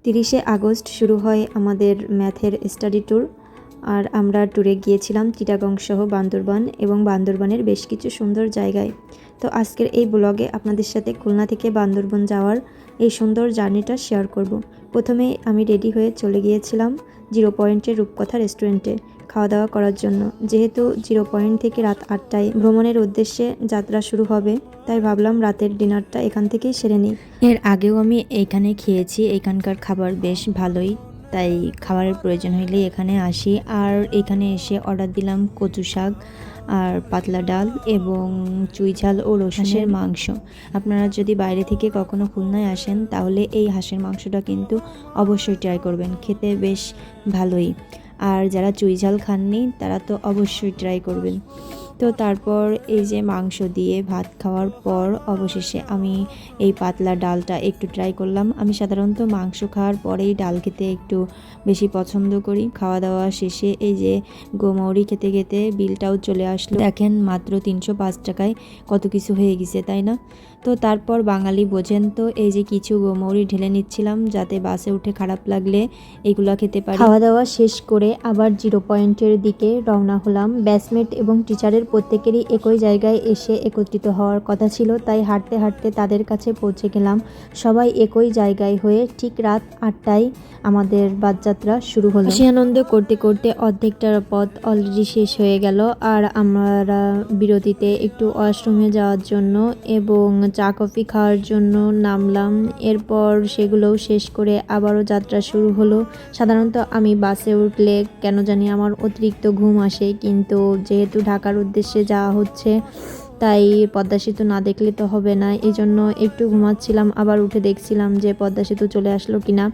30শে August শুরু হয় আমাদের ম্যাথের স্টাডি ট্যুর। আর আমরা ট্যুরে গিয়েছিলাম চিটাগং সহ বান্দরবান এবং বান্দরবানের বেশ কিছু সুন্দর জায়গায়। তো আজকের এই ব্লগে আপনাদের সাথে খুলনা থেকে বান্দরবান যাওয়ার এই সুন্দর জার্নিটা শেয়ার করব। প্রথমে আমি রেডি হয়ে চলে গিয়েছিলাম জিরো পয়েন্টের রূপকথা রেস্টুরেন্টে খাওয়া দাওয়া করার জন্য। যেহেতু জিরো পয়েন্ট থেকে রাত 8টায় ভ্রমণের উদ্দেশ্যে যাত্রা শুরু হবে, তাই ভাবলাম রাতের ডিনারটা এখান থেকেই সেরে নিই। এর আগেও আমি এইখানে খেয়েছি, এখানকার খাবার বেশ ভালোই, তাই খাবারের প্রয়োজন হলে এখানে আসি। আর এখানে এসে অর্ডার দিলাম কচু শাক আর পাতলা ডাল এবং চুই ঝাল ও রসুনের মাংস। আপনারা যদি বাইরে থেকে কখনো খুলনায় আসেন তাহলে এই হাঁসের মাংসটা কিন্তু অবশ্যই ট্রাই করবেন, খেতে বেশ ভালোই। আর যারা চুই ঝাল খাননি তারা তো অবশ্যই ট্রাই করবেন। তো তারপর এই যে মাংস দিয়ে ভাত খাওয়ার পর অবশেষে আমি এই পাতলা ডালটা একটু ট্রাই করলাম। আমি সাধারণত মাংস খাওয়ার পরেই ডাল খেতে একটু বেশি পছন্দ করি। খাওয়া দাওয়া শেষে এই যে গোমৌরি খেতে খেতে বিলটাও চলে আসলো। দেখেন মাত্র 305 টাকায় কত কিছু হয়ে গেছে, তাই না? তো তারপর বাঙালি বোঝেন তো, এই যে কিছু গোমৌরি ঢেলে নিচ্ছিলাম যাতে বাসে উঠে খারাপ লাগলে এগুলো খেতে পারি। খাওয়া দাওয়া শেষ করে আবার জিরো পয়েন্টের দিকে রওনা হলাম। ব্যাচমেট এবং টিচারের প্রত্যেকেরই একই জায়গায় এসে একত্রিত হওয়ার কথা ছিল, তাই হাঁটতে হাঁটতে তাদের কাছে পৌঁছে গেলাম। সবাই একই জায়গায় হয়ে ঠিক রাত 8টায় আমাদের বাসযাত্রা শুরু হলো। খুশি আনন্দ করতে করতে অর্ধেকটা পথ অলরেডি শেষ হয়ে গেল। আর আমরা বিরতিতে একটু ওয়াশরুমে যাওয়ার জন্য এবং চা কফি খাওয়ার জন্য নামলাম। এরপর সেগুলোও শেষ করে আবারও যাত্রা শুরু হলো। সাধারণত আমি বাসে উঠলে কেন জানি আমার অতিরিক্ত ঘুম আসে, কিন্তু যেহেতু ঢাকার উদ্দেশ্যে যাওয়া হচ্ছে তাই পদ্মা সেতু না দেখলে তো হবে না, এই জন্য একটু ঘুমাচ্ছিলাম। আবার উঠে দেখছিলাম যে পদ্মা সেতু চলে আসলো কিনা।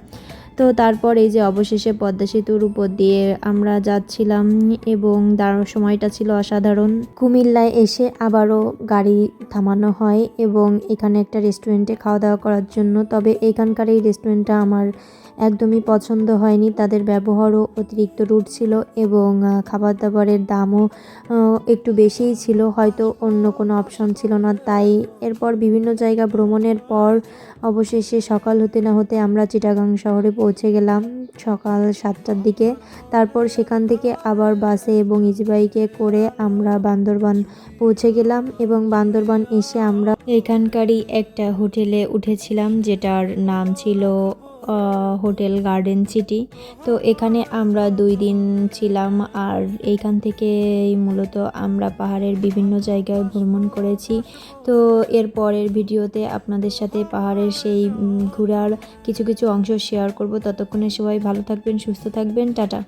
তো তারপর এই যে অবশেষে পদ্মা সেতুর উপর দিয়ে আমরা যাচ্ছিলাম এবং দাঁড়ানোর সময়টা ছিল অসাধারণ। কুমিল্লায় এসে আবারও গাড়ি থামানো হয় এবং এখানে একটা রেস্টুরেন্টে খাওয়া দাওয়া করার জন্য। তবে এখানকার এই রেস্টুরেন্টটা আমার একদমই পছন্দ হয়নি। তাদের ব্যবহারও অতিরিক্ত রুড ছিল এবং খাবার দাবারের দামও একটু বেশিই ছিল, হয়তো অন্য কোনো অপশন ছিল না তাই। এরপর বিভিন্ন জায়গা ভ্রমণের পর অবশেষে সকাল হতে না হতে আমরা চিটাগাং শহরে পৌঁছে গেলাম সকাল 7টার দিকে। তারপর সেখান থেকে আবার বাসে এবং ইজিবাইকে করে আমরা বান্দরবান পৌঁছে গেলাম এবং বান্দরবান এসে আমরা এখানকারই একটা হোটেলে উঠেছিলাম যেটার নাম ছিল হোটেল গার্ডেন সিটি। তো এখানে আমরা 2 দিন ছিলাম আর এইখান থেকে মূলত আমরা পাহাড়ের বিভিন্ন জায়গায় ভ্রমণ করেছি। তো এর পরের ভিডিওতে আপনাদের সাথে পাহাড়ের সেই ঘোরার কিছু কিছু অংশ শেয়ার করব। ততক্ষণে সবাই ভালো থাকবেন, সুস্থ থাকবেন, টাটা।